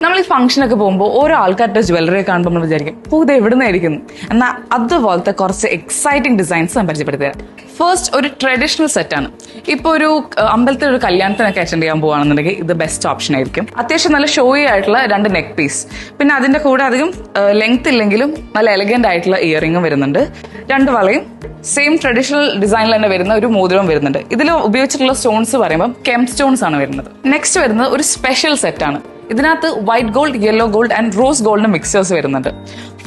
നമ്മൾ ഈ ഫംഗ്ഷനൊക്കെ പോകുമ്പോൾ ഓരോ ആൾക്കാരുടെ ജ്വല്ലറി കാണുമ്പോൾ നമ്മൾ വിചാരിക്കും ഇത് എവിടെ നിന്നായിരിക്കുന്നു. എന്നാൽ അതുപോലത്തെ കുറച്ച് എക്സൈറ്റിംഗ് ഡിസൈൻസ് ഞാൻ പരിചയപ്പെടുത്തി തരാം. ഫസ്റ്റ് ഒരു ട്രഡീഷണൽ സെറ്റാണ്. ഇപ്പോൾ ഒരു അമ്പലത്തിൽ ഒരു കല്യാണത്തിനൊക്കെ അറ്റൻഡ് ചെയ്യാൻ പോകുകയാണെന്നുണ്ടെങ്കിൽ ഇത് ബെസ്റ്റ് ഓപ്ഷൻ ആയിരിക്കും. അത്യാവശ്യം നല്ല ഷോയി ആയിട്ടുള്ള 2 നെക്ക് പീസ്, പിന്നെ അതിന്റെ കൂടെ അധികം ലെങ്ത് ഇല്ലെങ്കിലും നല്ല എലഗന്റ് ആയിട്ടുള്ള ഇയറിംഗും വരുന്നുണ്ട്. 2 വളയും സെയിം ട്രഡീഷണൽ ഡിസൈനിൽ തന്നെ വരുന്ന ഒരു മോതിരവും വരുന്നുണ്ട്. ഇതിൽ ഉപയോഗിച്ചിട്ടുള്ള സ്റ്റോൺസ് പറയുമ്പോൾ കെം സ്റ്റോൺസ് ആണ് വരുന്നത്. നെക്സ്റ്റ് വരുന്നത് ഒരു സ്പെഷ്യൽ സെറ്റാണ്. ഇതിനകത്ത് white gold, yellow gold and rose ഗോൾഡിന്റെ മിക്സേഴ്സ് വരുന്നുണ്ട്.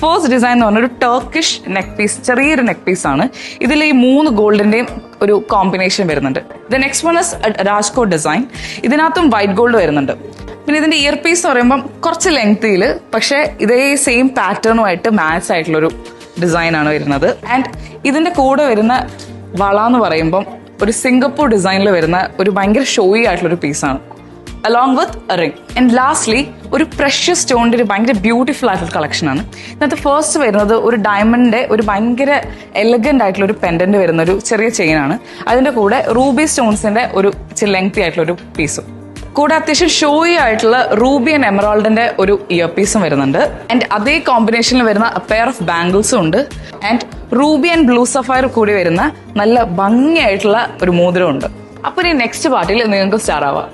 ഫസ്റ്റ് ഡിസൈൻ എന്ന് പറഞ്ഞ ഒരു ടർക്കിഷ് നെക്ക് പീസ്, ചെറിയൊരു നെക്ക് പീസ് ആണ്. ഇതിൽ ഈ 3 ഗോൾഡിന്റെയും ഒരു കോമ്പിനേഷൻ വരുന്നുണ്ട്. The next one is Rajkot design. ഇതിനകത്തും വൈറ്റ് ഗോൾഡ് വരുന്നുണ്ട്. പിന്നെ ഇതിന്റെ ഇയർ പീസ് പറയുമ്പോൾ കുറച്ച് ലെങ്തിയിൽ, പക്ഷേ ഇതേ സെയിം പാറ്റേണുമായിട്ട് മാച്ച് ആയിട്ടുള്ളൊരു ഡിസൈൻ ആണ് വരുന്നത്. ആൻഡ് ഇതിന്റെ കൂടെ വരുന്ന വള എന്ന് പറയുമ്പം ഒരു സിംഗപ്പൂർ ഡിസൈനിൽ വരുന്ന ഒരു ഭയങ്കര ഷോയി ആയിട്ടുള്ളൊരു പീസാണ്, along with a ring. And lastly ഒരു പ്രഷ്യസ് സ്റ്റോണിന്റെ ഒരു ഭയങ്കര ബ്യൂട്ടിഫുൾ ആയിട്ടുള്ള കളക്ഷനാണ്. ഇതിനകത്ത് ഫസ്റ്റ് വരുന്നത് ഒരു ഡയമണ്ടിന്റെ ഒരു ഭയങ്കര എലഗന്റ് ആയിട്ടുള്ള ഒരു പെൻഡന്റ് വരുന്ന ഒരു ചെറിയ ചെയിനാണ്. അതിന്റെ കൂടെ റൂബി സ്റ്റോൺസിന്റെ ഒരു ലെങ്തി ആയിട്ടുള്ള ഒരു പീസും, കൂടെ അത്യാവശ്യം ഷോയി ആയിട്ടുള്ള റൂബി ആൻഡ് എമറാൾഡിന്റെ ഒരു ഇയർ പീസും വരുന്നുണ്ട്. ആൻഡ് അതേ കോമ്പിനേഷനിൽ വരുന്ന പെയർ ഓഫ് ബാംഗിൾസും ഉണ്ട്. And Ruby and blue sapphire കൂടി വരുന്ന നല്ല ഭംഗിയായിട്ടുള്ള ഒരു മോതിരം ഉണ്ട്. അപ്പൊ ഇനി നെക്സ്റ്റ് പാർട്ടിയിൽ നിങ്ങൾക്ക് സ്റ്റാർ ആവാം.